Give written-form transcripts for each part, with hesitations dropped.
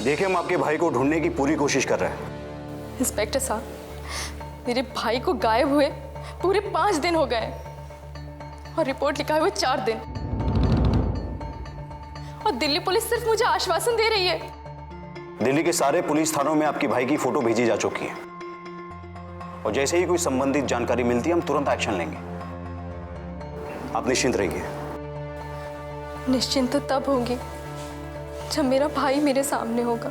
देखिए, हम आपके भाई को ढूंढने की पूरी कोशिश कर रहे हैं। इंस्पेक्टर साहब, मेरे भाई को गायब हुए पूरे 5 दिन हो गए और रिपोर्ट लिखा हुए 4 दिन, और दिल्ली पुलिस सिर्फ मुझे आश्वासन दे रही है। दिल्ली के सारे पुलिस थानों में आपकी भाई की फोटो भेजी जा चुकी है और जैसे ही कोई संबंधित जानकारी मिलती है हम तुरंत एक्शन लेंगे। आप निश्चिंत रहिए। निश्चिंत तो तब होंगी जब मेरा भाई मेरे सामने होगा।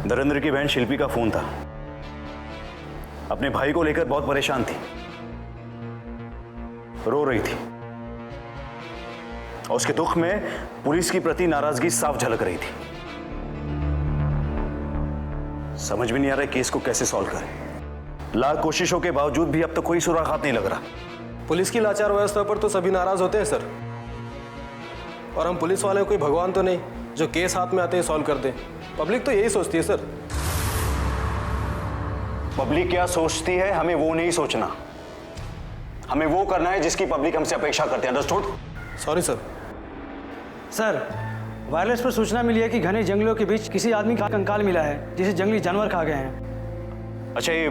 नरेंद्र की बहन शिल्पी का फोन था। अपने भाई को लेकर बहुत परेशान थी, रो रही थी और उसके दुख में पुलिस की प्रति नाराजगी साफ झलक रही थी। समझ में नहीं आ रहा केस को कैसे सॉल्व करें। लाख कोशिशों के बावजूद भी अब तक कोई सुराग हाथ नहीं लग रहा। पुलिस की लाचार व्यवस्था पर तो सभी नाराज होते हैं सर, और हम पुलिस वाले कोई भगवान तो नहीं जो केस हाथ में आते ही सॉल्व कर दे। पब्लिक तो यही सोचती है सर। पब्लिक क्या सोचती है हमें वो नहीं सोचना, हमें वो करना है जिसकी पब्लिक हमसे अपेक्षा करते हैं। Understood? Sorry sir. Sir, wireless पर सूचना मिली है कि घने जंगलों के बीच किसी आदमी का कंकाल मिला है जिसे जंगली जानवर खा गए हैं। अच्छा, ये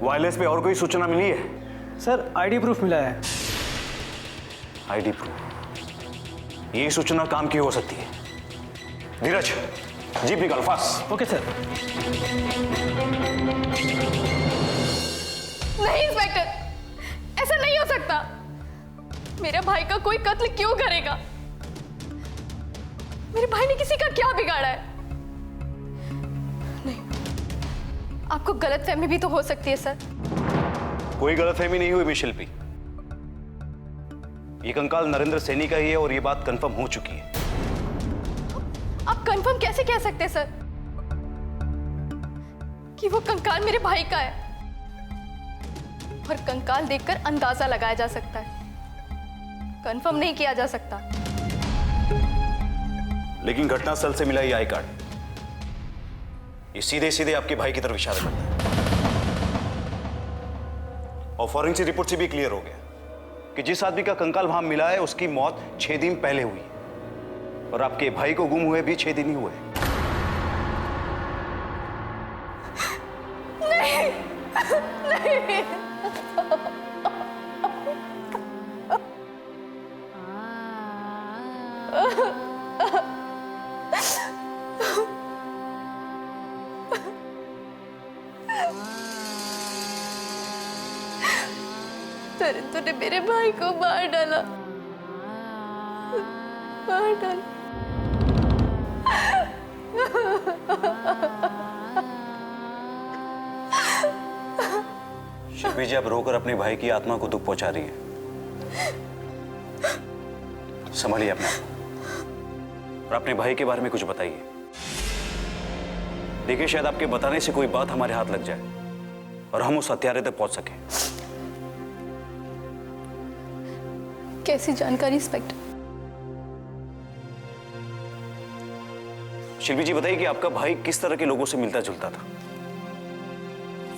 वायरलेस पे और कोई सूचना मिली है? सर, आईडी प्रूफ मिला है। ID proof? ये सूचना काम की हो सकती है। धीरज, जीप निकाल फास्ट। Okay sir. नहीं इंस्पेक्टर, ऐसा नहीं हो सकता। मेरे भाई का कोई कत्ल क्यों करेगा? मेरे भाई ने किसी का क्या बिगाड़ा है? नहीं, आपको गलतफहमी भी तो हो सकती है सर। कोई गलतफहमी नहीं हुई मिस शिल्पी। ये कंकाल नरेंद्र सैनी का ही है और ये बात कंफर्म हो चुकी है। आप कंफर्म कैसे कह सकते हैं सर कि वो कंकाल मेरे भाई का है? और कंकाल देखकर अंदाजा लगाया जा सकता है, कंफर्म नहीं किया जा सकता। लेकिन घटनास्थल से मिला ये आई कार्ड, ये सीधे सीधे आपके भाई की तरफ इशारा करता है। और फॉरेंसिक रिपोर्ट से भी क्लियर हो गया कि जिस आदमी का कंकाल वहां मिला है उसकी मौत 6 दिन पहले हुई है और आपके भाई को गुम हुए भी 6 दिन ही हुए। नहीं, नहीं। तूने मेरे भाई को मार डाला, मार डाला। शिल्पी जी, आप रोकर अपने भाई की आत्मा को दुख पहुंचा रही है। संभालिए अपने आप को और अपने भाई के बारे में कुछ बताइए। देखिए, शायद आपके बताने से कोई बात हमारे हाथ लग जाए और हम उस हत्यारे तक पहुंच सके। कैसी जानकारी इंस्पेक्टर? शिल्पी जी, बताइए कि आपका भाई किस तरह के लोगों से मिलता जुलता था?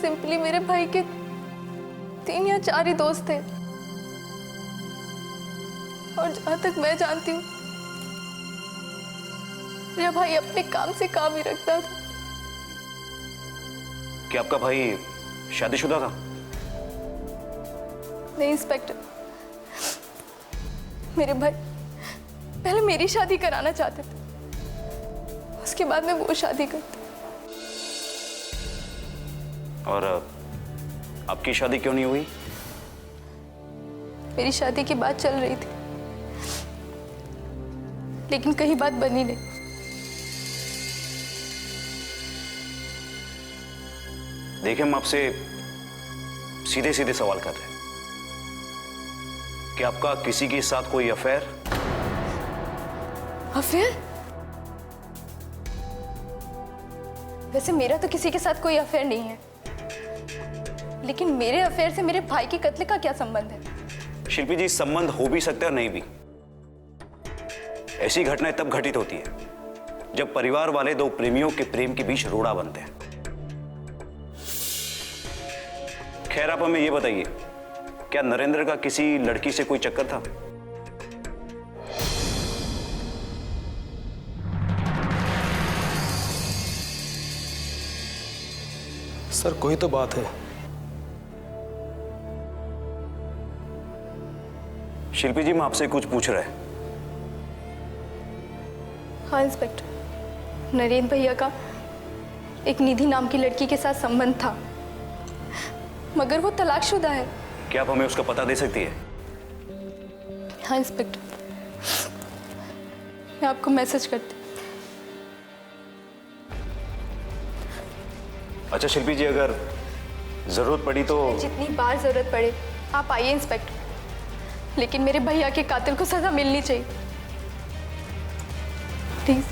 सिंपली मेरे भाई के 3 या 4 ही दोस्त थे, और जहां तक मैं जानती हूँ मेरा भाई अपने काम से काम ही रखता था। कि आपका भाई शादीशुदा था? नहीं इंस्पेक्टर, मेरे भाई पहले मेरी शादी कराना चाहते थे, उसके बाद में वो शादी करते। और आपकी शादी क्यों नहीं हुई? मेरी शादी की बात चल रही थी, लेकिन कहीं बात बनी नहीं। देखिए, हम आपसे सीधे सीधे सवाल कर रहे हैं कि आपका किसी के साथ कोई अफेयर? अफेयर? वैसे मेरा तो किसी के साथ कोई अफेयर नहीं है, लेकिन मेरे अफेयर से मेरे भाई के कत्ल का क्या संबंध है? शिल्पी जी, संबंध हो भी सकता है नहीं भी। ऐसी घटनाएं तब घटित होती है जब परिवार वाले दो प्रेमियों के प्रेम के बीच रोड़ा बनते हैं। खैर आप हमें ये बताइए, क्या नरेंद्र का किसी लड़की से कोई चक्कर था? सर कोई तो बात है। शिल्पी जी, मैं आपसे कुछ पूछ रहा है। हाँ इंस्पेक्टर, नरेंद्र भैया का एक निधि नाम की लड़की के साथ संबंध था, मगर वो तलाकशुदा है। क्या आप हमें उसका पता दे सकती है? हाँ इंस्पेक्टर, मैं आपको मैसेज करती। अच्छा शिल्पी जी, अगर जरूरत पड़ी तो जितनी बार जरूरत पड़े आप आइए इंस्पेक्टर, लेकिन मेरे भैया के कातिल को सजा मिलनी चाहिए, प्लीज।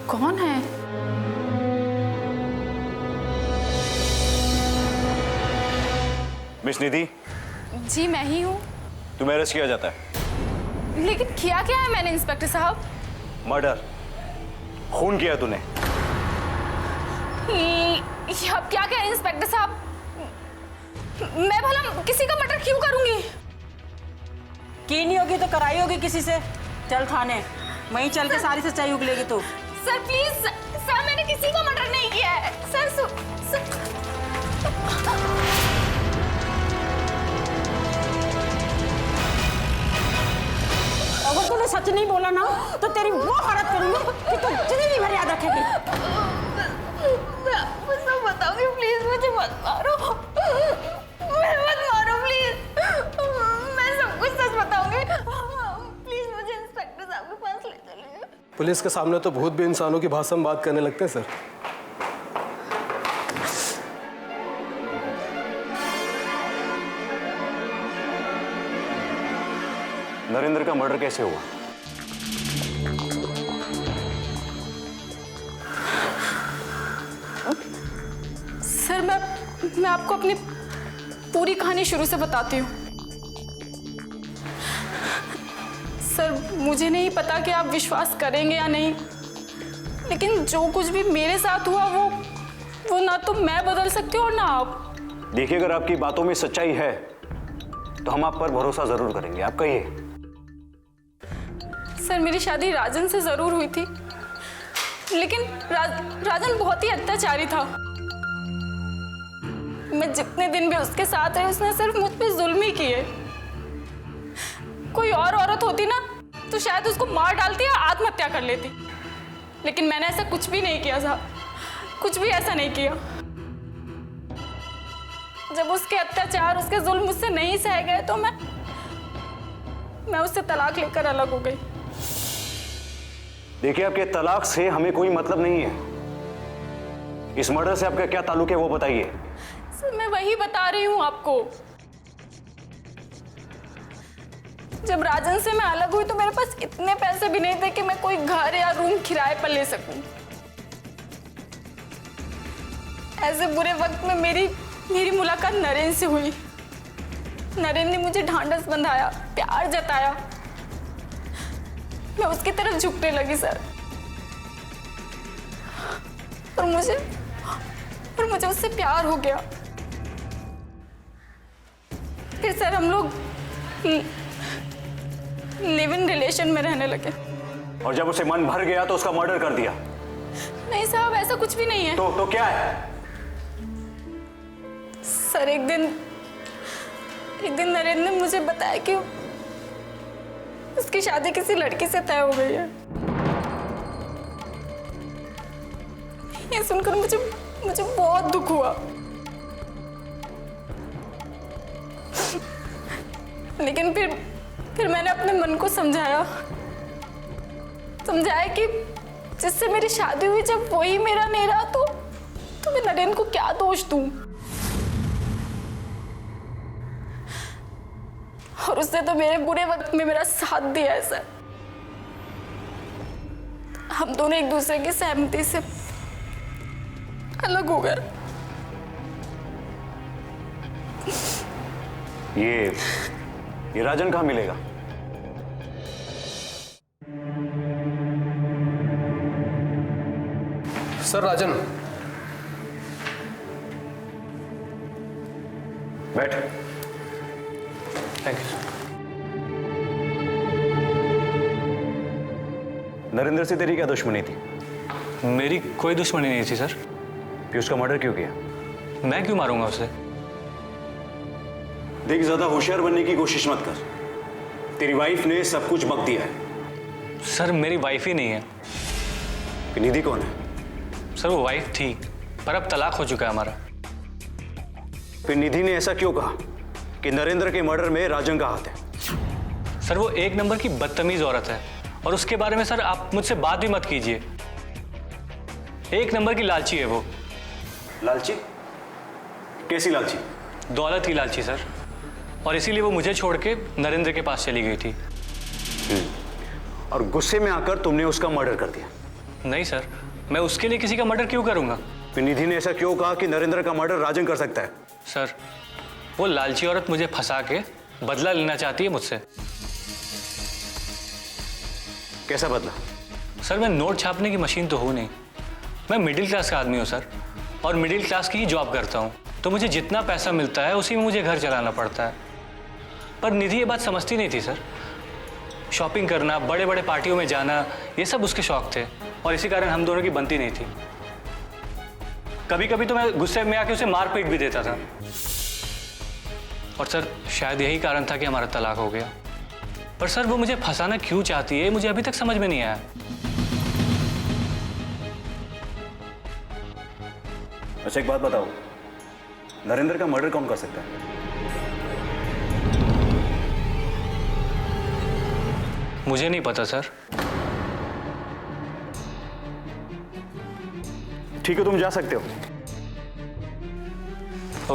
कौन है? मिस निधि, जी मैं ही हूँ। तुम्हें अरेस्ट किया जाता है। लेकिन किया क्या है मैंने इंस्पेक्टर साहब? मर्डर, खून किया तूने। ये आप क्या कह रहे हैं इंस्पेक्टर साहब? मैं भला किसी का मर्डर क्यों करूंगी? की नहीं होगी तो कराई होगी किसी से। चल थाने, वहीं चल के सारी सच्चाई उगलेगी तू। सर प्लीज सर, मैंने किसी का मर्डर नहीं किया है सर। अगर तूने सच नहीं बोला ना तो तेरी वो हालत करूंगी कि तू जिंदगी भर याद रखेगी। मैं आपको सब बताऊंगी, प्लीज मुझे मत मारो, मुझे मत मारो प्लीज, मैं सब कुछ सच बताऊंगी, प्लीज मुझे इंस्पेक्टर साहब के पास ले चलिए। पुलिस के सामने तो भूत भी इंसानों की भाषा में बात करने लगते हैं सर। नरेंद्र का मर्डर कैसे हुआ? सर मैं आपको अपनी पूरी कहानी शुरू से बताती हूँ। सर मुझे नहीं पता कि आप विश्वास करेंगे या नहीं, लेकिन जो कुछ भी मेरे साथ हुआ वो ना तो मैं बदल सकती हूँ और ना आप। देखिए, अगर आपकी बातों में सच्चाई है तो हम आप पर भरोसा जरूर करेंगे। आप कहिए। सर मेरी शादी राजन से जरूर हुई थी, लेकिन राजन बहुत ही अत्याचारी था। मैं जितने दिन भी उसके साथ रही, उसने सिर्फ मुझ पे जुल्म ही किए। कोई और औरत होती ना तो शायद उसको मार डालती या आत्महत्या कर लेती, लेकिन मैंने ऐसा कुछ भी नहीं किया साहब, कुछ भी ऐसा नहीं किया। जब उसके अत्याचार, उसके जुल्म मुझसे नहीं सह गए तो मैं उससे तलाक लेकर अलग हो गई। देखिए, आपके तलाक से हमें कोई मतलब नहीं है। इस मर्डर से आपका क्या ताल्लुक है वो बताइए। सर मैं वही बता रही हूँ आपको। जब राजन से मैं अलग हुई तो मेरे पास इतने पैसे भी नहीं थे कि मैं कोई घर या रूम किराए पर ले सकूं। ऐसे बुरे वक्त में मेरी मुलाकात नरेंद्र से हुई। नरेंद्र ने मुझे ढांढस बंधाया, प्यार जताया, मैं उसकी तरफ झुकने लगी सर। और मुझे उससे प्यार हो गया। फिर सर हम लोग लिव इन रिलेशन में रहने लगे। और जब उसे मन भर गया तो उसका मर्डर कर दिया? नहीं साहब, ऐसा कुछ भी नहीं है। तो क्या है? सर एक दिन नरेंद्र ने मुझे बताया कि उसकी शादी किसी लड़की से तय हो गई है। ये सुनकर मुझे बहुत दुख हुआ। लेकिन फिर मैंने अपने मन को समझाया कि जिससे मेरी शादी हुई जब वही मेरा नहीं रहा तो मैं नरेंद्र को क्या दोष दूं। और उसने तो मेरे बुरे वक्त में मेरा साथ दिया है सर। हम दोनों एक दूसरे की सहमति से अलग हो गए। ये राजन कहाँ मिलेगा? सर राजन, बैठ। Thank you. नरेंद्र से तेरी क्या दुश्मनी थी? मेरी कोई दुश्मनी नहीं थी सर। फिर उसका मर्डर क्यों किया? मैं क्यों मारूंगा उसे? देख, ज्यादा होशियार बनने की कोशिश मत कर। तेरी वाइफ ने सब कुछ बक दिया है। सर मेरी वाइफ ही नहीं है। फिर निधि कौन है? सर वो वाइफ थी, पर अब तलाक हो चुका है हमारा। फिर निधि ने ऐसा क्यों कहा कि नरेंद्र के मर्डर में राजन का हाथ है? सर वो एक नंबर की बदतमीज औरत है, और उसके बारे में सर आप मुझसे बात भी मत कीजिए। एक नंबर की लालची है वो। लालची? कैसी लालची? दौलत की लालची सर। और इसीलिए वो मुझे छोड़ के नरेंद्र के पास चली गई थी। और गुस्से में आकर तुमने उसका मर्डर कर दिया? नहीं सर, मैं उसके लिए किसी का मर्डर क्यों करूंगा? फिर निधि ने ऐसा क्यों कहा कि नरेंद्र का मर्डर राजन कर सकता है? सर वो लालची औरत मुझे फंसा के बदला लेना चाहती है मुझसे। कैसा बदला? सर मैं नोट छापने की मशीन तो हूँ नहीं। मैं मिडिल क्लास का आदमी हूँ सर, और मिडिल क्लास की ही जॉब करता हूँ, तो मुझे जितना पैसा मिलता है उसी में मुझे घर चलाना पड़ता है। पर निधि ये बात समझती नहीं थी सर। शॉपिंग करना, बड़े बड़े पार्टियों में जाना, ये सब उसके शौक थे, और इसी कारण हम दोनों की बनती नहीं थी। कभी कभी तो मैं गुस्से में आके उसे मार पीट भी देता था। और सर शायद यही कारण था कि हमारा तलाक हो गया। पर सर वो मुझे फंसाना क्यों चाहती है मुझे अभी तक समझ में नहीं आया। अच्छा एक बात बताओ, नरेंद्र का मर्डर कौन कर सकता है? मुझे नहीं पता सर। ठीक है, तुम जा सकते हो।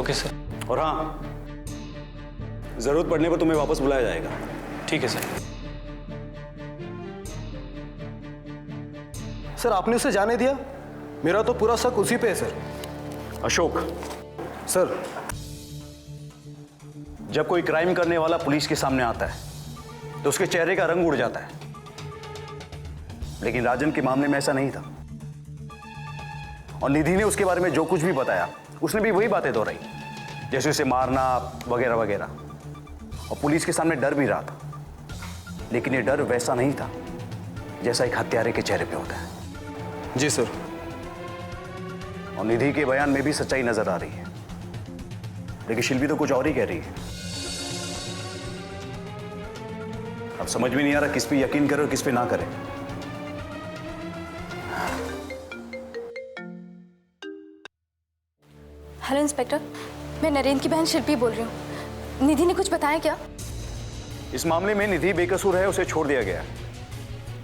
Okay sir. और हाँ, जरूरत पड़ने पर तुम्हें वापस बुलाया जाएगा। ठीक है सर। सर आपने उसे जाने दिया? मेरा तो पूरा शक उसी पे है सर। अशोक, सर जब कोई क्राइम करने वाला पुलिस के सामने आता है तो उसके चेहरे का रंग उड़ जाता है, लेकिन राजन के मामले में ऐसा नहीं था। और निधि ने उसके बारे में जो कुछ भी बताया, उसने भी वही बातें दोहराई, जैसे उसे मारना वगैरह वगैरह। और पुलिस के सामने डर भी रहा था, लेकिन ये डर वैसा नहीं था जैसा एक हत्यारे के चेहरे पे होता है। जी सर। और निधि के बयान में भी सच्चाई नजर आ रही है, लेकिन शिल्पी तो कुछ और ही कह रही है। अब समझ में नहीं आ रहा किस पे यकीन करे और किस पे ना करे। हेलो इंस्पेक्टर, मैं नरेंद्र की बहन शिल्पी बोल रही हूँ। निधि ने कुछ बताया क्या? इस मामले में निधि बेकसूर है, उसे छोड़ दिया गया।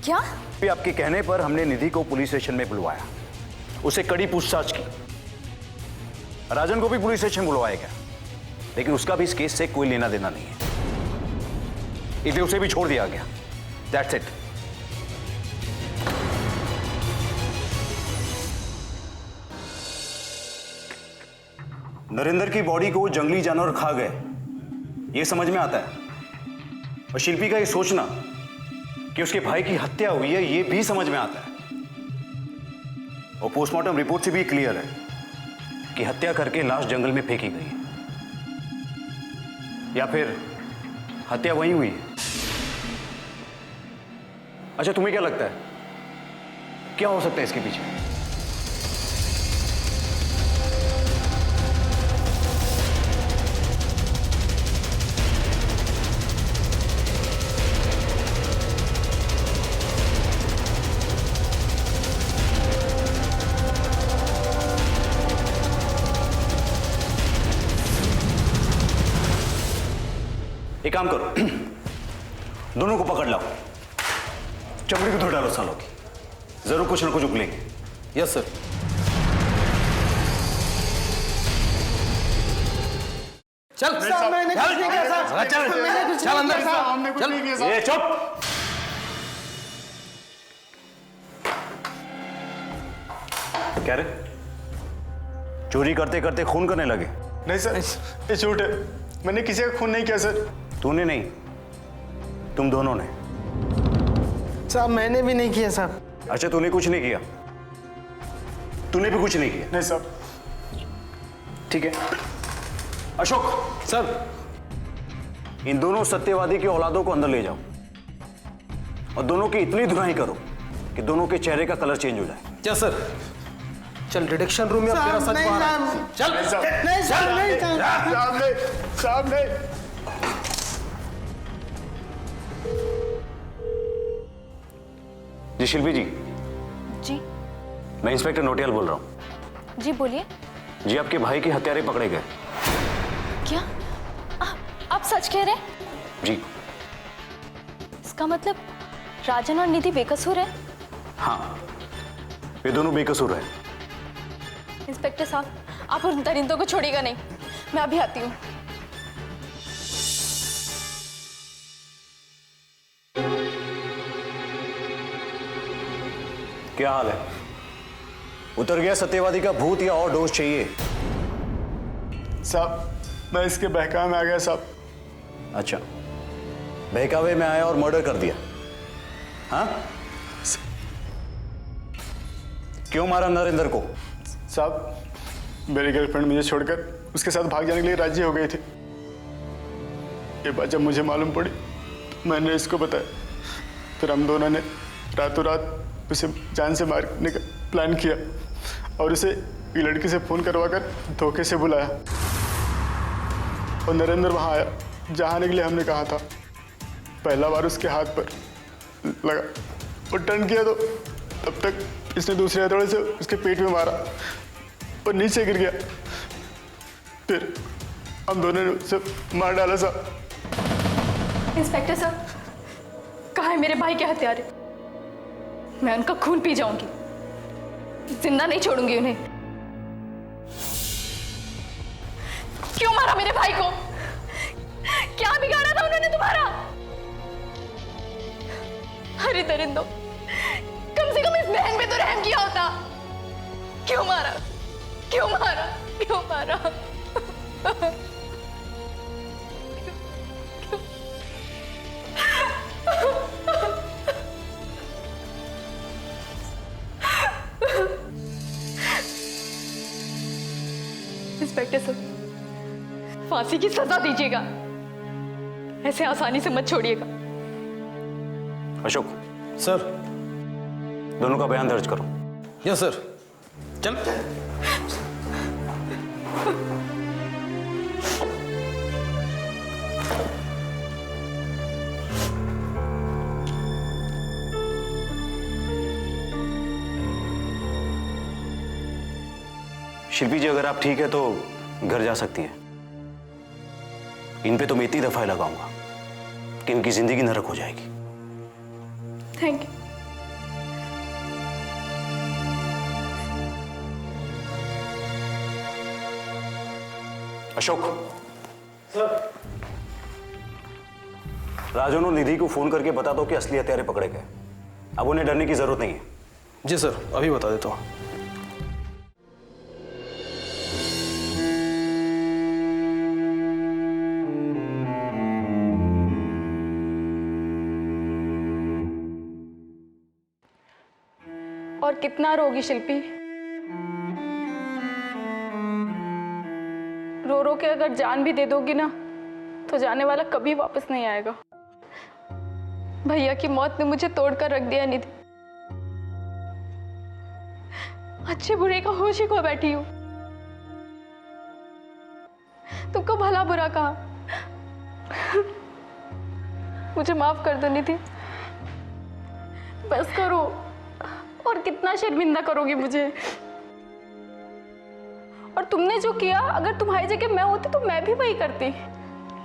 क्या? भी आपके कहने पर हमने निधि को पुलिस स्टेशन में बुलवाया, उसे कड़ी पूछताछ की। राजन को भी पुलिस स्टेशन बुलवाया गया, लेकिन उसका भी इस केस से कोई लेना देना नहीं है, इसलिए उसे भी छोड़ दिया गया। That's it. नरेंद्र की बॉडी को जंगली जानवर खा गए, यह समझ में आता है। और शिल्पी का यह सोचना कि उसके भाई की हत्या हुई है, यह भी समझ में आता है। और पोस्टमार्टम रिपोर्ट से भी क्लियर है कि हत्या करके लाश जंगल में फेंकी गई है, या फिर हत्या वहीं हुई है। अच्छा, तुम्हें क्या लगता है क्या हो सकता है इसके पीछे? एक काम करो, दोनों को पकड़ लाओ, चमड़ी को धो डालो सालों की, जरूर कुछ ना कुछ उगलेंगे। Yes sir. चल मैंने कुछ नहीं किया साहब। चल अंदर, चल। ये चुप। क्या रे, चोरी करते करते खून करने लगे? नहीं सर, ये झूठ है। मैंने किसी का खून नहीं किया सर। तूने नहीं, तुम दोनों ने। साहब मैंने भी नहीं किया साहब। अच्छा, तूने कुछ नहीं किया? तूने भी कुछ नहीं किया? नहीं साहब। ठीक है अशोक, सर। इन दोनों सत्यवादी की औलादों को अंदर ले जाओ और दोनों की इतनी धुनाई करो कि दोनों के चेहरे का कलर चेंज हो जाए। क्या सर? चल डिटेक्शन रूम में अब तेरा साहब सच नहीं बाहर आ- साहब, चल नहीं साहब। नहीं साहब, नहीं साहब। साहब नहीं, साहब नहीं। जी शिल्पी जी, जी मैं इंस्पेक्टर नोटियाल बोल रहा हूँ। जी बोलिए। जी, आपके भाई के हत्यारे पकड़े गए। क्या आप सच कह रहे हैं? जी इसका मतलब राजन और निधि बेकसूर है? हाँ, वे दोनों बेकसूर हैं। इंस्पेक्टर साहब, आप उन दरिंदों को छोड़िएगा नहीं। मैं अभी आती हूँ। क्या हाल है? उतर गया सत्यवादी का भूत या और डोज चाहिए? साहब मैं इसके बहकावे में आ गया साहब। अच्छा, बहकावे में आया और मर्डर कर दिया? हाँ, क्यों मारा नरेंद्र को? साहब मेरी गर्लफ्रेंड मुझे छोड़कर उसके साथ भाग जाने के लिए राजी हो गई थी। ये बात जब मुझे मालूम पड़ी तो मैंने इसको बताया। फिर हम दोनों ने रातों रात उसे जान से मारने का प्लान किया और उसे एक लड़की से फ़ोन करवाकर धोखे से बुलाया। और नरेंद्र वहाँ आया जहाँ आने के लिए हमने कहा था। पहला बार उसके हाथ पर लगा और टर्न किया तो तब तक इसने दूसरे हथौड़े से उसके पेट में मारा और नीचे गिर गया। फिर हम दोनों ने उसे मार डाला साहब। इंस्पेक्टर साहब, कहाँ है मेरे भाई के हत्यारे? मैं उनका खून पी जाऊंगी, जिंदा नहीं छोड़ूंगी उन्हें। क्यों मारा मेरे भाई को? क्या बिगाड़ा था उन्होंने तुम्हारा? अरे दरिंदो, कम से कम इस बहन पे तो रहम किया होता। क्यों मारा? क्यों मारा? क्यों मारा? इंस्पेक्टर सर, फांसी की सजा दीजिएगा, ऐसे आसानी से मत छोड़िएगा। अशोक, सर। दोनों का बयान दर्ज करो। Yes sir. चल। शिल्पी जी, अगर आप ठीक है तो घर जा सकती हैं। इन पे तो मैं इतनी दफाएं लगाऊंगा कि इनकी जिंदगी नरक हो जाएगी। Thank you. Ashok sir, Rajan और निधि को फोन करके बता दो कि असली हत्यारे पकड़े गए। अब उन्हें डरने की जरूरत नहीं है। जी सर, अभी बता देता हूँ। और कितना रोगी शिल्पी? रो रो के अगर जान भी दे दोगी ना तो जाने वाला कभी वापस नहीं आएगा। भैया की मौत ने मुझे तोड़कर रख दिया निधि। अच्छे बुरे का होश ही खो बैठी हूं। तुमको भला बुरा कहा। मुझे माफ कर दो निधि। बस करो, और कितना शर्मिंदा करोगी मुझे। और तुमने जो किया, अगर तुम्हारी जगह मैं होती तो मैं भी वही करती।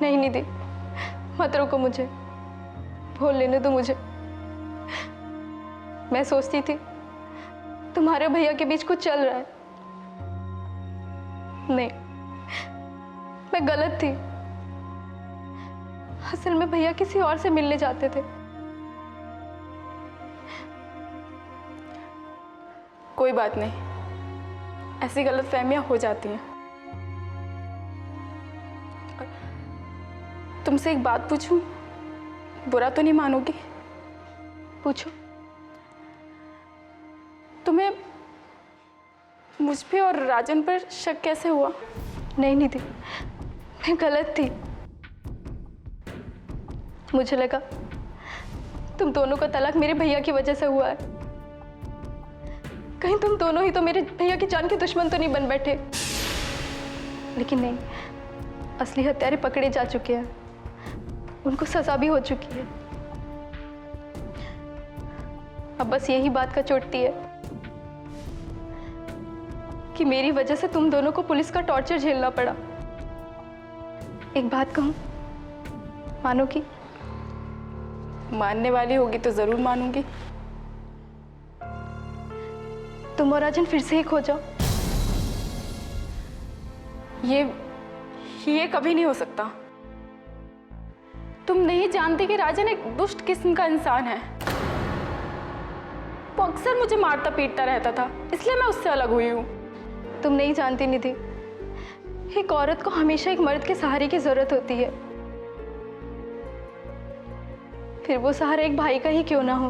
नहीं निधि, मत रोको मुझे, भूल लेने दो मुझे। मैं सोचती थी तुम्हारे भैया के बीच कुछ चल रहा है। नहीं, मैं गलत थी। असल में भैया किसी और से मिलने जाते थे। कोई बात नहीं, ऐसी गलतफहमियां हो जाती हैं। और तुमसे एक बात पूछूं, बुरा तो नहीं मानोगी? पूछो। तुम्हें मुझ पे और राजन पर शक कैसे हुआ? नहीं निधि, मैं गलत थी। मुझे लगा तुम दोनों का तलाक मेरे भैया की वजह से हुआ है। कहीं तुम दोनों ही तो मेरे भैया की जान के दुश्मन तो नहीं बन बैठे। लेकिन नहीं, असली हत्यारे पकड़े जा चुके हैं, उनको सजा भी हो चुकी है। अब बस यही बात का चोटती है कि मेरी वजह से तुम दोनों को पुलिस का टॉर्चर झेलना पड़ा। एक बात कहूं, मानोगी? मानने वाली होगी तो जरूर मानूंगी। तुम और राजन फिर से एक हो जाओ। ये कभी नहीं हो सकता। तुम नहीं जानती कि राजन एक दुष्ट किस्म का इंसान है। वो अक्सर मुझे मारता पीटता रहता था, इसलिए मैं उससे अलग हुई हूँ। तुम नहीं जानती निधि, एक औरत को हमेशा एक मर्द के सहारे की जरूरत होती है, फिर वो सहारा एक भाई का ही क्यों ना हो।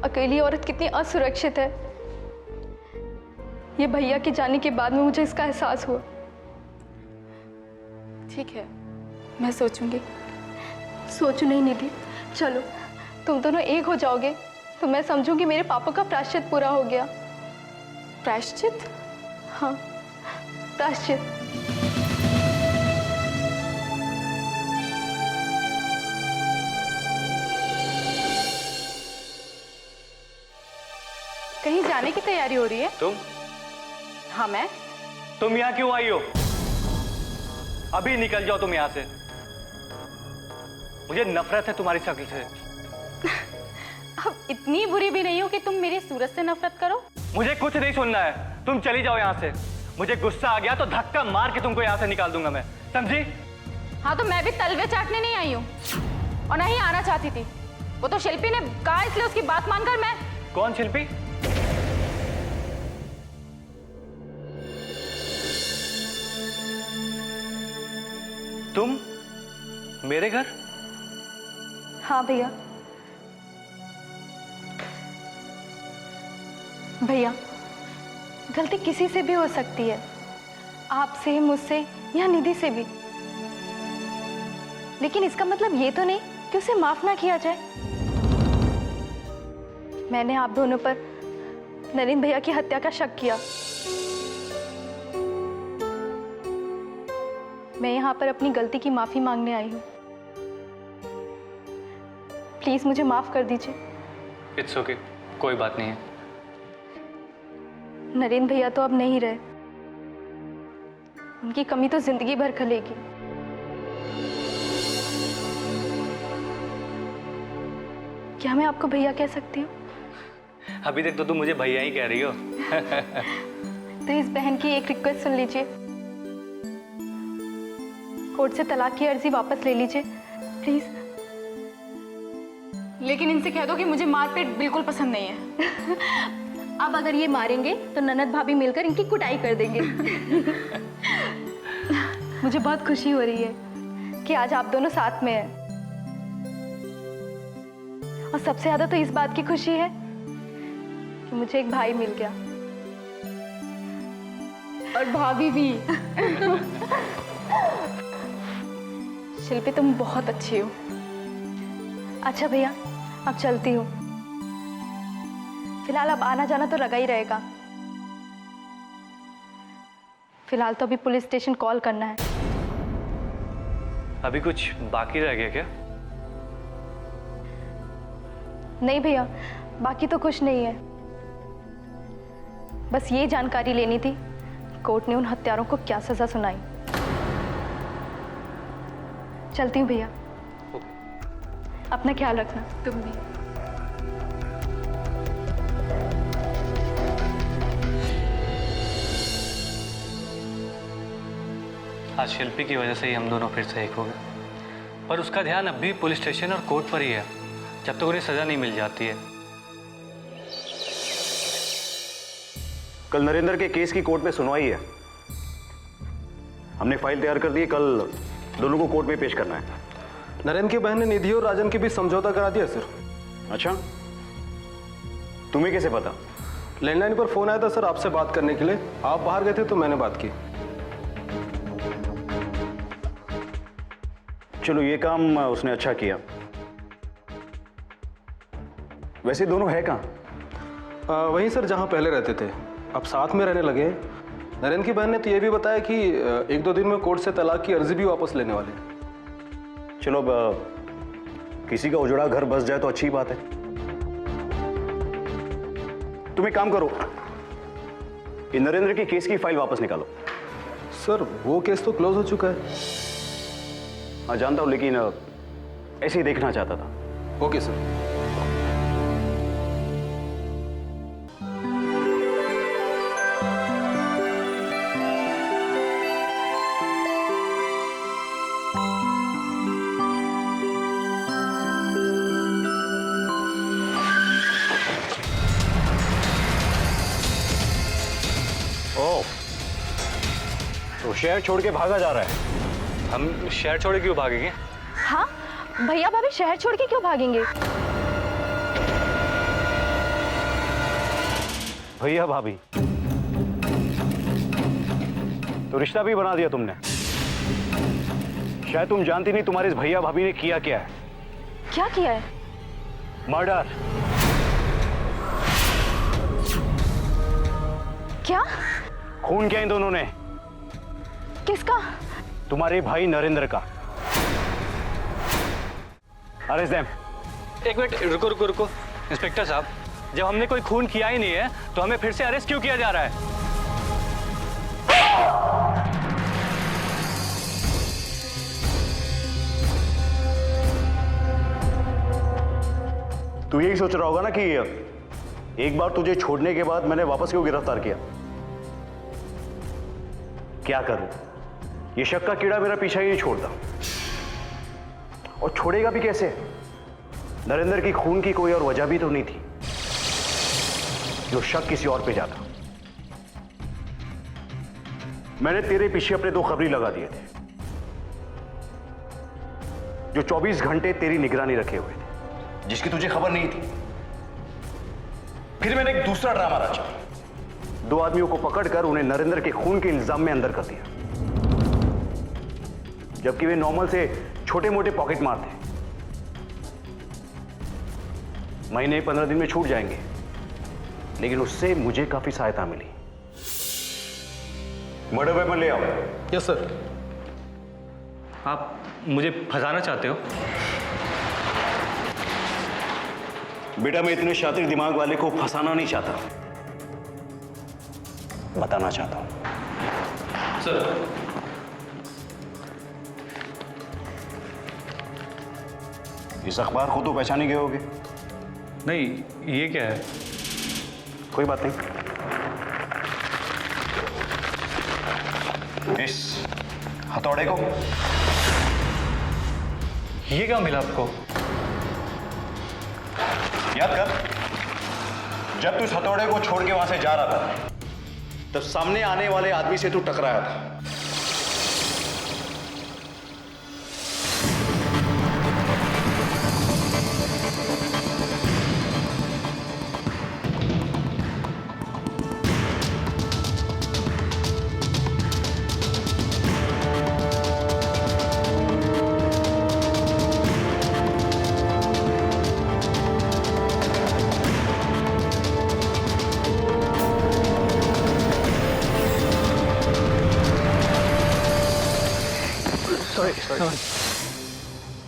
अकेली औरत कितनी असुरक्षित है, ये भैया के जाने के बाद में मुझे इसका एहसास हुआ। ठीक है, मैं सोचूंगी। सोचो नहीं निधि, चलो तुम दोनों एक हो जाओगे तो मैं समझूंगी मेरे पापा का प्रायश्चित पूरा हो गया। प्रायश्चित? हाँ, प्रायश्चित। कहीं जाने की तैयारी हो रही है? तुम? हाँ, मैं। तुम यहाँ क्यों आई हो? अभी निकल जाओ तुम यहाँ से। मुझे नफरत है तुम्हारी शक्ल से। अब इतनी बुरी भी नहीं हो कि तुम मेरी सूरत से नफरत करो। मुझे कुछ नहीं सुनना है, तुम चली जाओ यहाँ से। मुझे गुस्सा आ गया तो धक्का मार के तुमको यहाँ से निकाल दूंगा मैं, समझी? हाँ, तो मैं भी तलवे चाटने नहीं आई हूँ और नहीं आना चाहती थी। वो तो शिल्पी ने कहा, इसलिए उसकी बात मानकर मैं। कौन शिल्पी? तुम मेरे घर? हाँ भैया। भैया, गलती किसी से भी हो सकती है, आपसे, मुझसे या निधि से भी। लेकिन इसका मतलब ये तो नहीं कि उसे माफ ना किया जाए। मैंने आप दोनों पर नरेंद्र भैया की हत्या का शक किया। मैं यहाँ पर अपनी गलती की माफी मांगने आई हूँ। प्लीज मुझे माफ कर दीजिए। इट्स ओके, कोई बात नहीं है। नरेंद्र भैया तो अब नहीं रहे, उनकी कमी तो जिंदगी भर खलेगी। क्या मैं आपको भैया कह सकती हूँ? अभी तक तो तुम मुझे भैया ही कह रही हो। तो इस बहन की एक रिक्वेस्ट सुन लीजिए, कोर्ट से तलाक की अर्जी वापस ले लीजिए प्लीज। लेकिन इनसे कह दो कि मुझे मारपीट बिल्कुल पसंद नहीं है। अब अगर ये मारेंगे तो ननद भाभी मिलकर इनकी कुटाई कर देंगे। मुझे बहुत खुशी हो रही है कि आज आप दोनों साथ में हैं। और सबसे ज्यादा तो इस बात की खुशी है कि मुझे एक भाई मिल गया और भाभी भी। शिल्पी, तुम बहुत अच्छी हो। अच्छा भैया, अब चलती हूँ। फिलहाल अब आना जाना तो लगा ही रहेगा। फिलहाल तो अभी पुलिस स्टेशन कॉल करना है। अभी कुछ बाकी रह गया क्या? नहीं भैया, बाकी तो कुछ नहीं है। बस ये जानकारी लेनी थी कोर्ट ने उन हत्यारों को क्या सजा सुनाई। चलती हूँ भैया, अपना ख्याल रखना। तुम भी। आज शिल्पी की वजह से ही हम दोनों फिर से एक हो गए, पर उसका ध्यान अब भी पुलिस स्टेशन और कोर्ट पर ही है, जब तक उन्हें सजा नहीं मिल जाती है। कल नरेंद्र के केस की कोर्ट में सुनवाई है। हमने फाइल तैयार कर दी है, कल दोनों को कोर्ट में पेश करना है। नरेंद्र की बहन ने निधि और राजन के बीच समझौता करा दिया सर। अच्छा, तुम्हें कैसे पता? लैंडलाइन पर फोन आया था सर आपसे बात करने के लिए। आप बाहर गए थे तो मैंने बात की। चलो, ये काम उसने अच्छा किया। वैसे दोनों है कहाँ? वहीं सर जहाँ पहले रहते थे, अब साथ में रहने लगे हैं। नरेंद्र की बहन ने तो ये भी बताया कि 1-2 दिन में कोर्ट से तलाक की अर्जी भी वापस लेने वाले हैं। चलो, अब किसी का उजड़ा घर बस जाए तो अच्छी बात है। तुम एक काम करो, ये नरेंद्र की केस की फाइल वापस निकालो। सर वो केस तो क्लोज हो चुका है। हाँ जानता हूं, लेकिन ऐसे ही देखना चाहता था। Okay sir. ओह, तो शहर छोड़ के भागा जा रहा है। हम शहर छोड़ के क्यों भागेंगे? हाँ, भैया भाभी शहर छोड़ के क्यों भागेंगे? भैया भाभी तो रिश्ता भी बना दिया तुमने। शायद तुम जानती नहीं तुम्हारे इस भैया भाभी ने किया क्या है। क्या किया है? मर्डर। क्या? खून किया इन दोनों ने। किसका? तुम्हारे भाई नरेंद्र का। Arrest them. एक मिनट, रुको रुको रुको। इंस्पेक्टर साहब, जब हमने कोई खून किया ही नहीं है तो हमें फिर से अरेस्ट क्यों किया जा रहा है? तू यही सोच रहा होगा ना कि एक बार तुझे छोड़ने के बाद मैंने वापस क्यों गिरफ्तार किया। क्या करूं, ये शक का कीड़ा मेरा पीछा ही नहीं छोड़ता, और छोड़ेगा भी कैसे? नरेंद्र की खून की कोई और वजह भी तो नहीं थी जो शक किसी और पे जाता। मैंने तेरे पीछे अपने 2 खबरी लगा दिए थे जो 24 घंटे तेरी निगरानी रखे हुए थे, जिसकी तुझे खबर नहीं थी। फिर मैंने एक दूसरा ड्रामा रचा, 2 आदमियों को पकड़कर उन्हें नरेंद्र के खून के इल्जाम में अंदर कर दिया, जबकि वे नॉर्मल से छोटे मोटे पॉकेट मार थे। महीने 15 दिन में छूट जाएंगे, लेकिन उससे मुझे काफी सहायता मिली। मर्डर वेपन ले आओ। Yes sir. आप मुझे फंसाना चाहते हो? बेटा, मैं इतने शातिर दिमाग वाले को फंसाना नहीं चाहता, बताना चाहता हूं। सर, इस अखबार को तो पहचाने गए होगे। नहीं, ये क्या है? कोई बात नहीं, इस हथौड़े को। ये क्या मिला आपको? याद कर, जब तू इस हथौड़े को छोड़ के वहां से जा रहा था, तब सामने आने वाले आदमी से तू टकराया था।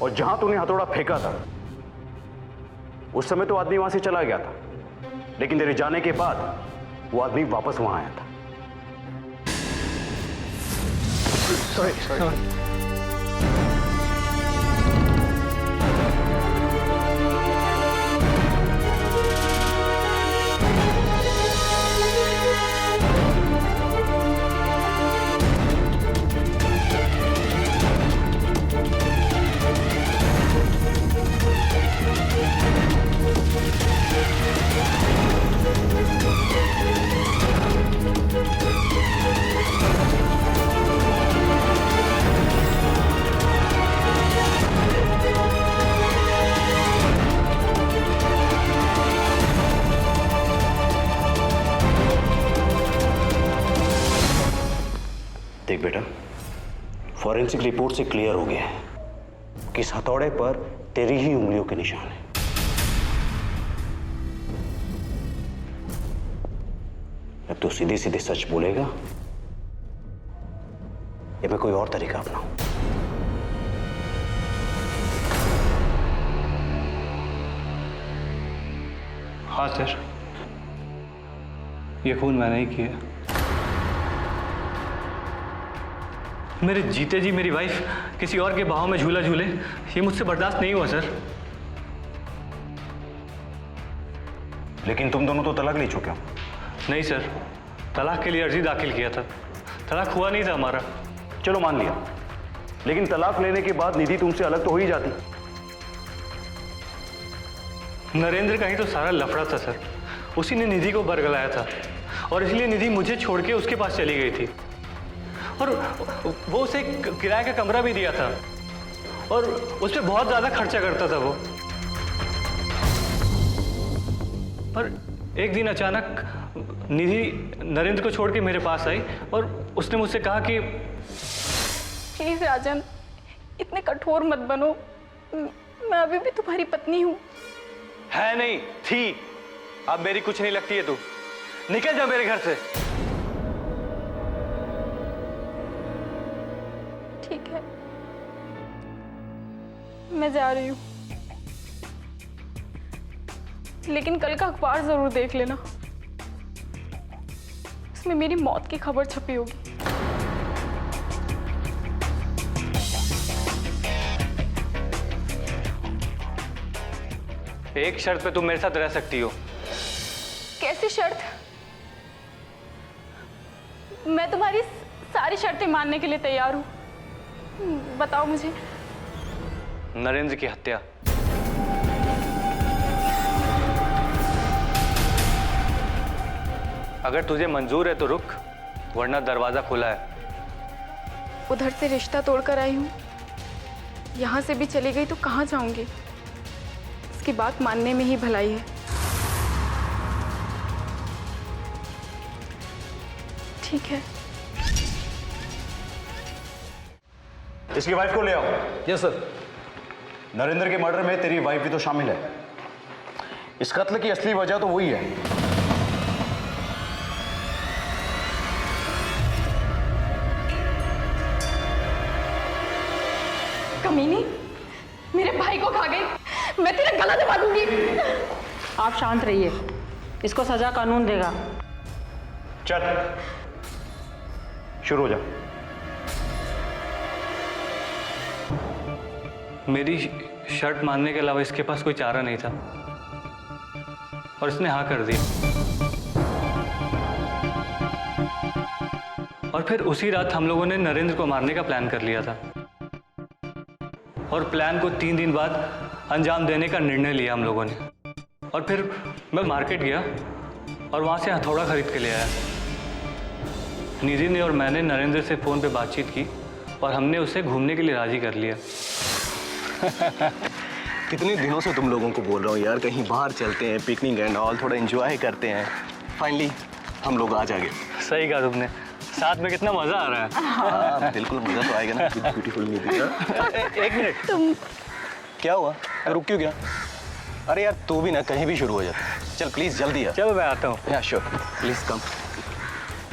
और जहां तूने हथौड़ा फेंका था, उस समय तो आदमी वहां से चला गया था, लेकिन तेरे जाने के बाद वो आदमी वापस वहां आया था। सॉरी। देख बेटा, फॉरेंसिक रिपोर्ट से क्लियर हो गया है कि इस हथौड़े पर तेरी ही उंगलियों के निशान है। अब तू सीधे सीधे सच बोलेगा या मैं कोई और तरीका अपनाऊं? हाँ सर, ये खून मैंने ही किया। मेरे जीते जी मेरी वाइफ किसी और के बाहों में झूला झूले, ये मुझसे बर्दाश्त नहीं हुआ सर। लेकिन तुम दोनों तो तलाक ले चुके हो। नहीं सर, तलाक के लिए अर्जी दाखिल किया था, तलाक हुआ नहीं था हमारा। चलो मान लिया, लेकिन तलाक लेने के बाद निधि तुमसे अलग तो हो ही जाती। नरेंद्र का ही तो सारा लफड़ा था सर, उसी ने निधि को बरगलाया था और इसलिए निधि मुझे छोड़ के उसके पास चली गई थी। और वो उसे किराए का कमरा भी दिया था और उस पर बहुत ज्यादा खर्चा करता था वो। पर एक दिन अचानक निधि नरेंद्र को छोड़ के मेरे पास आई और उसने मुझसे कहा कि प्लीज राजन, इतने कठोर मत बनो, मैं अभी भी तुम्हारी पत्नी हूँ। है नहीं थी, अब मेरी कुछ नहीं लगती है तू, निकल जा मेरे घर से। ठीक है, मैं जा रही हूँ, लेकिन कल का अखबार जरूर देख लेना, उसमें मेरी मौत की खबर छपी होगी। एक शर्त पे तुम मेरे साथ रह सकती हो। कैसी शर्त? मैं तुम्हारी सारी शर्तें मानने के लिए तैयार हूँ, बताओ मुझे। नरेंद्र की हत्या। अगर तुझे मंजूर है तो रुक, वरना दरवाजा खुला है। उधर से रिश्ता तोड़कर आई हूँ, यहाँ से भी चली गई तो कहाँ जाऊंगी? इसकी बात मानने में ही भलाई है। ठीक है, इसकी वाइफ को ले आओ। Yes sir. नरेंद्र के मर्डर में तेरी वाइफ भी तो शामिल है। इस कत्ल की असली वजह तो वही है। कमीनी, मेरे भाई को खा गई, मैं तेरा गला दबा दूंगी। आप शांत रहिए, इसको सजा कानून देगा। चल शुरू हो जा। मेरी शर्ट मारने के अलावा इसके पास कोई चारा नहीं था और इसने हाँ कर दी। और फिर उसी रात हम लोगों ने नरेंद्र को मारने का प्लान कर लिया था और प्लान को 3 दिन बाद अंजाम देने का निर्णय लिया हम लोगों ने। और फिर मैं मार्केट गया और वहाँ से हथौड़ा खरीद के ले आया। निधि ने और मैंने नरेंद्र से फ़ोन पे बातचीत की और हमने उसे घूमने के लिए राज़ी कर लिया। कितने दिनों से तुम लोगों को बोल रहा हूँ यार, कहीं बाहर चलते हैं, पिकनिक एंड ऑल, थोड़ा एंजॉय करते हैं। फाइनली हम लोग आज आ गए। सही कहा तुमने, साथ में कितना मजा आ रहा है। हाँ बिल्कुल, मजा तो आएगा ना। ब्यूटीफुल निधि। एक मिनट, तुम क्या हुआ, रुक क्यों गया? अरे यार तू भी ना कहीं भी शुरू हो जाता। चल प्लीज जल्दी आ। चलो मैं आता हूँ। या श्योर, प्लीज कम।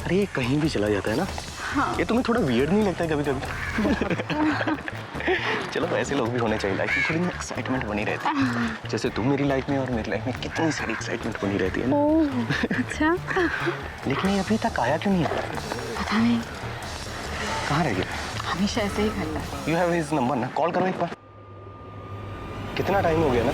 अरे ये कहीं भी चला जाता है ना। हाँ। ये तुम्हें थोड़ा वियर्ड नहीं लगता है कभी कभी? चलो ऐसे लोग भी होने चाहिए, लाइफ में थोड़ी एक्साइटमेंट बनी रहती है। जैसे तुम मेरी लाइफ में और मेरी लाइफ में कितनी सारी एक्साइटमेंट बनी रहती है ना। अच्छा, लेकिन ये अभी तक आया क्यों नहीं है? पता नहीं, कहाँ रह गया? हमेशा ऐसे ही करता है। यू हैव हिज नंबर ना, कॉल करो एक बार। कितना टाइम हो गया ना।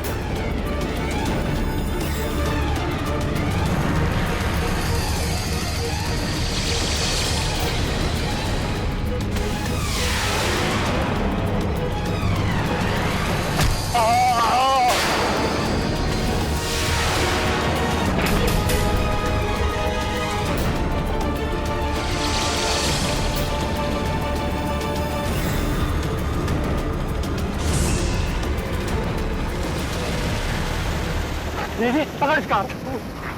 निधि, पकड़ इसका हाथ,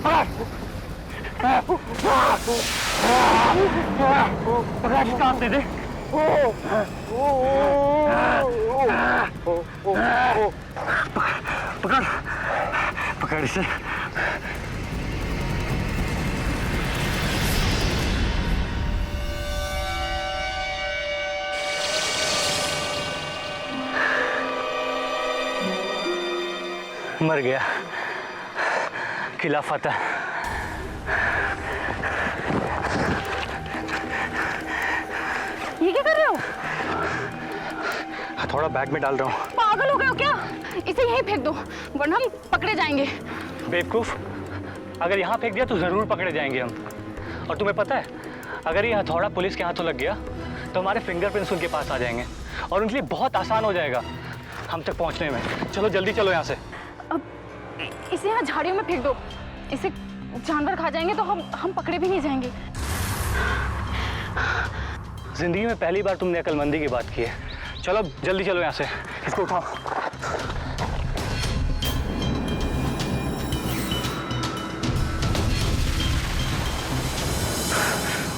पकड़। काम दे दे। पकड़ पकड़ इसे। मर गया। किला फतेह। ये क्या कर रहे हो? थोड़ा बैग में डाल रहा हूँ। पागल हो गए हो क्या? इसे यहीं फेंक दो वरना हम पकड़े जाएंगे। बेवकूफ, अगर यहाँ फेंक दिया तो जरूर पकड़े जाएंगे हम। और तुम्हें पता है, अगर ये हथौड़ा पुलिस के हाथों लग गया तो हमारे फिंगरप्रिंट्स उनके पास आ जाएंगे और उनके लिए बहुत आसान हो जाएगा हम तक पहुँचने में। चलो जल्दी चलो यहाँ से। अब इसे यहाँ झाड़ियों में फेंक दो, इसे जानवर खा जाएंगे तो हम पकड़े भी नहीं जाएंगे। जिंदगी में पहली बार तुमने अक्लमंदी की बात की है। चलो जल्दी चलो यहाँ से, इसको उठाओ।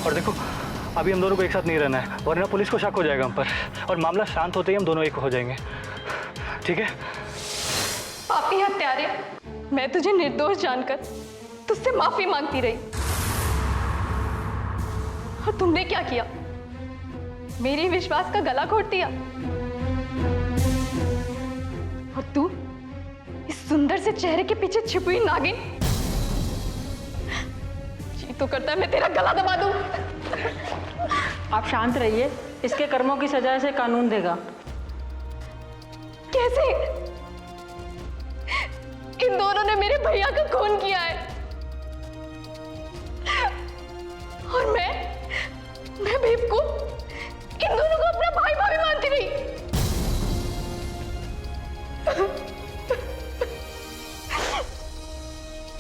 और देखो, अभी हम दोनों को एक साथ नहीं रहना है वरना पुलिस को शक हो जाएगा हम पर, और मामला शांत होते ही हम दोनों एक हो जाएंगे। ठीक है? पापी हत्यारे, मैं तुझे निर्दोष जानकर तुझसे माफी मांगती रही, और तुमने क्या किया? मेरे विश्वास का गला घोट दिया। और तू इस सुंदर से चेहरे के पीछे छिपी हुई नागिन, जी तो करता है मैं तेरा गला दबा दूं। आप शांत रहिए, इसके कर्मों की सजा से कानून देगा। कैसे? इन दोनों ने मेरे भैया का खून किया है और मैं बेवकूफ इन दोनों को अपना भाई भाभी मानती रही।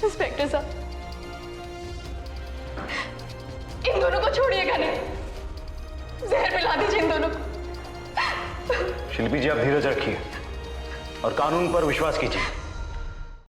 इंस्पेक्टर साहब, इन दोनों को छोड़िएगा नहीं, जहर पिला दीजिए इन दोनों को। शिल्पी जी, आप धीरज रखिए और कानून पर विश्वास कीजिए।